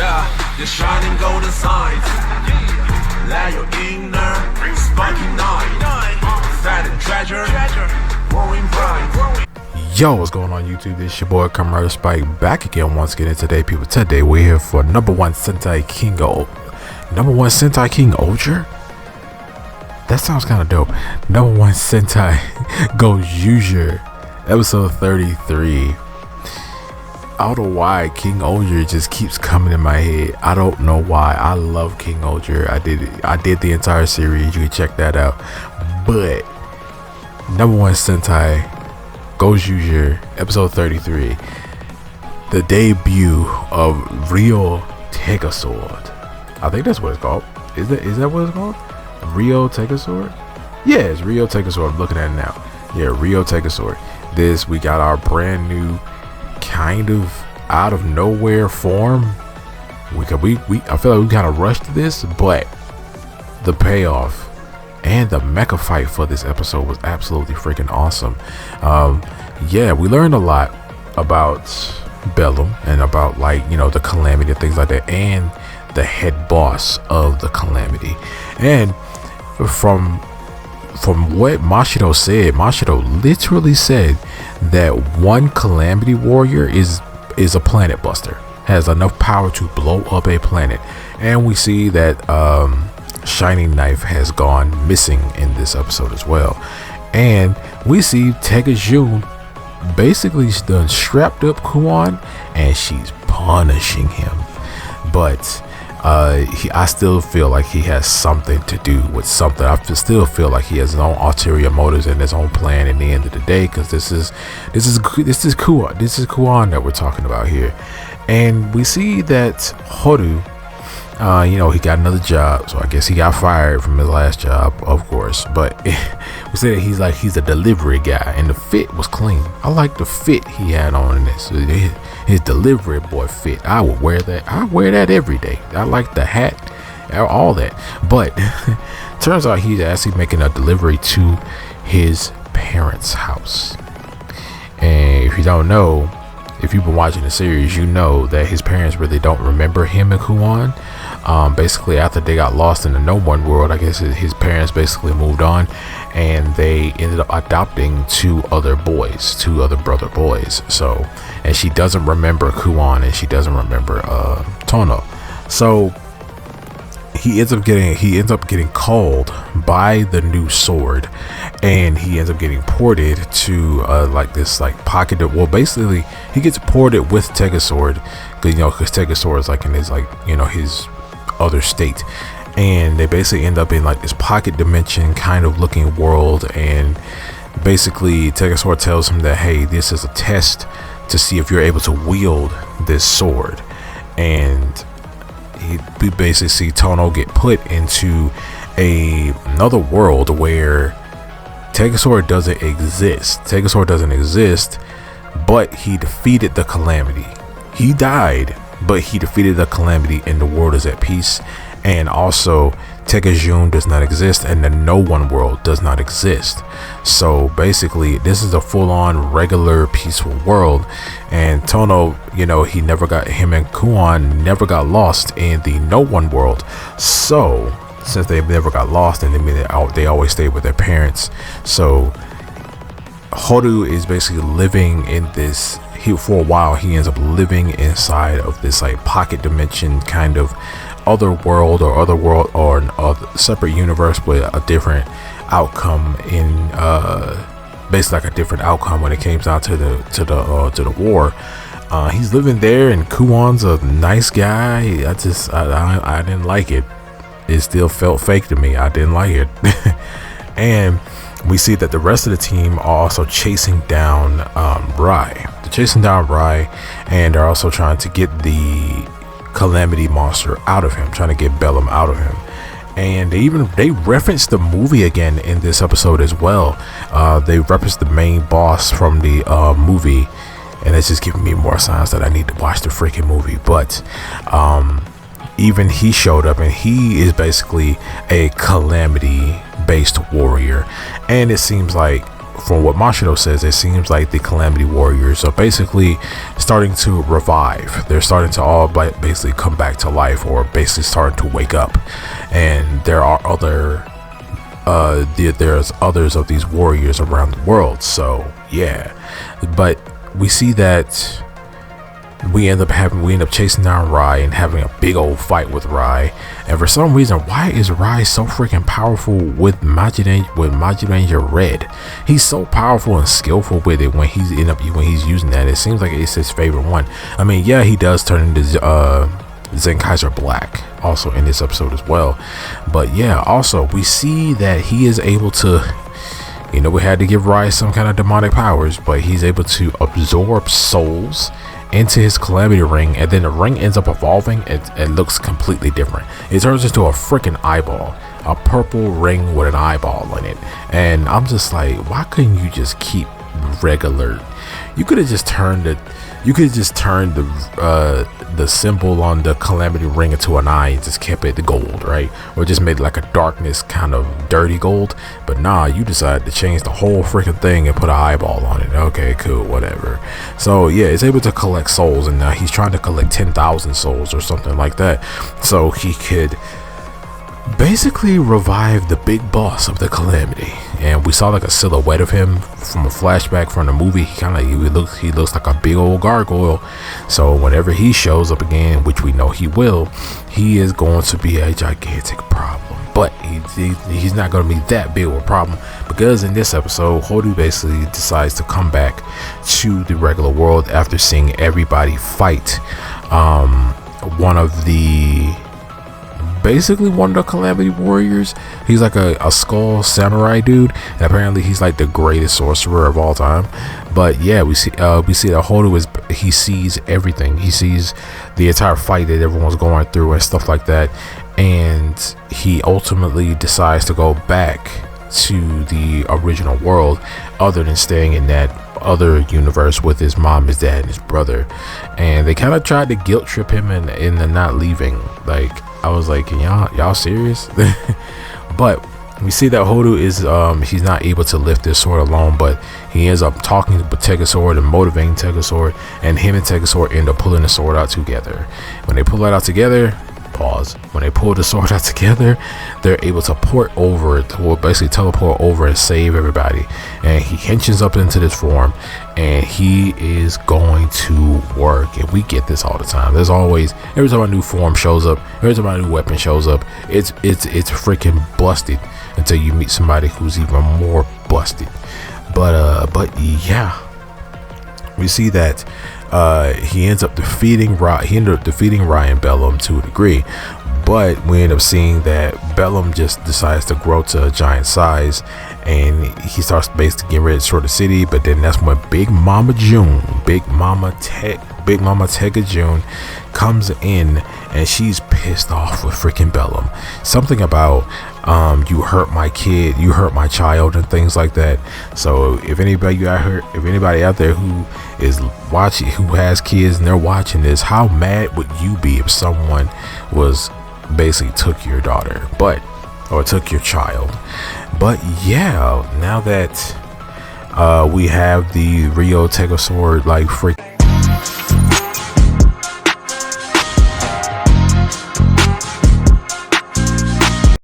Yeah, the shining golden signs. Let your inner sparking night. Fat treasure, growing bright. Yo, what's going on YouTube? This your boy Kamen Spike back again once again. Today, people, today we're here for number one Sentai King-Ohger. Number one Sentai King-Ohger? That sounds kind of dope. Number one Sentai Gozyuger, episode 33. I don't know why King-Ohger just keeps coming in my head. I don't know why. I love King-Ohger. I did the entire series. You can check that out. But number one Sentai Gozyuger, episode 33, the debut of Rio Tegasword. I think that's what it's called. Is that what it's called? Rio Tegasword? Yeah, it's Rio Tegasword. I'm looking at it now. Yeah, Rio Tegasword. This, we got our brand new, kind of out of nowhere form. I feel like we kind of rushed this, but the payoff and the mecha fight for this episode was absolutely freaking awesome. Yeah, we learned a lot about Bellum and about, like, you know, the Calamity and things like that, and the head boss of the Calamity. And from what Mashido literally said that one Calamity warrior is a planet buster, has enough power to blow up a planet. And we see that Shining Knife has gone missing in this episode as well. And we see Tegajun basically done strapped up Kuon and she's punishing him. But I still feel like he has something to do with something. I still feel like he has his own ulterior motives and his own plan in the end of the day, because this is Kuon that we're talking about here. And we see that Horu, you know, he got another job, so I guess he got fired from his last job, of course. But we say that he's a delivery guy, and the fit was clean. I like the fit he had on in this. His delivery boy fit. I would wear that. I wear that every day. I like the hat, all that. But turns out he's actually making a delivery to his parents' house. And if you don't know, if you've been watching the series, you know that his parents really don't remember him and Kuon. Basically, after they got lost in the No.1 world, I guess his parents basically moved on, and they ended up adopting two other brother boys. So, and she doesn't remember Kuon, and she doesn't remember Tono. So he ends up getting called by the new sword, and he ends up getting ported to pocket. Well, basically he gets ported with Tegasword, because Tegasword is like in his, like, you know, his other state, and they basically end up in like this pocket dimension kind of looking world. And basically Tegasword tells him that, hey, this is a test to see if you're able to wield this sword. And we basically see Tono get put into another world where Tegasword doesn't exist, but he defeated the Calamity. He died, but he defeated the Calamity, and the world is at peace. And also Tegajun does not exist, and the No.1 world does not exist. So basically this is a full-on regular peaceful world. And Tono, you know, him and Kuon never got lost in the No.1 world. So since they never got lost, and they always stayed with their parents, so Horu is basically living in this. For a while he ends up living inside of this like pocket dimension kind of other world or a separate universe with a different outcome in basically like a different outcome when it came down to the war. He's living there, and Kuon's a nice guy. I didn't like it. It still felt fake to me. I didn't like it. And we see that the rest of the team are also chasing down Rai. They're chasing down Rai, and they're also trying to get the Calamity monster out of him, trying to get Bellum out of him. And they reference the movie again in this episode as well. They reference the main boss from the movie, and it's just giving me more signs that I need to watch the freaking movie. But even he showed up, and he is basically a Calamity based warrior. And it seems like from what Mashiro says, it seems like the Calamity Warriors are basically starting to revive. They're starting to all basically come back to life, or basically starting to wake up. And there are there's others of these warriors around the world. So yeah, but we see that we end up chasing down Rai and having a big old fight with Rai. And for some reason, why is Rai so freaking powerful with Majin Red? He's so powerful and skillful with it when he's using that. It seems like it's his favorite one. I mean, yeah, he does turn into Zenkaiser Black also in this episode as well. But yeah, also we see that he is able to, we had to give Rai some kind of demonic powers, but he's able to absorb souls into his Calamity Ring, and then the ring ends up evolving. It looks completely different. It turns into a freaking eyeball, a purple ring with an eyeball in it. And I'm just like, why couldn't you just keep regular? You could have just turned the symbol on the Calamity Ring into an eye and just kept it the gold, right? Or just made it like a darkness kind of dirty gold. But nah, you decided to change the whole freaking thing and put an eyeball on it. Okay, cool, whatever. So yeah, it's able to collect souls, and now he's trying to collect 10,000 souls or something like that, so he could basically revive the big boss of the Calamity. And we saw like a silhouette of him from a flashback from the movie. He looks like a big old gargoyle. So whenever he shows up again, which we know he will, he is going to be a gigantic problem. But he's not going to be that big of a problem, because in this episode, Hodu basically decides to come back to the regular world after seeing everybody fight one of the Calamity Warriors. He's like a skull samurai dude, and apparently he's like the greatest sorcerer of all time. But yeah, we see that Hodu he sees everything. He sees the entire fight that everyone's going through and stuff like that, and he ultimately decides to go back to the original world, other than staying in that other universe with his mom, his dad, and his brother. And they kind of tried to guilt trip him into not leaving. Like, I was like, y'all serious? But we see that Hodu is he's not able to lift this sword alone, but he ends up talking to Tegasword and motivating Tegasword, and him and Tegasword end up pulling the sword out together. When they pull it out together, when they pull the sword out together, they're able to basically teleport over and save everybody. And he henches up into this form, and he is going to work. And we get this all the time. There's always, every time a new form shows up, every time a new weapon shows up, it's freaking busted until you meet somebody who's even more busted. But yeah, we see that he ends up defeating Ryan Bellum to a degree, but we end up seeing that Bellum just decides to grow to a giant size, and he starts basically getting ready to destroy the city. But then that's when Big Mama Tega June comes in, and she's pissed off with freaking Bellum. Something about you hurt my kid, you hurt my child, and things like that. So if anybody out there who is watching, who has kids and they're watching this, how mad would you be if someone was basically took your daughter, or took your child? But yeah, now that we have the Rio Tegasword like freak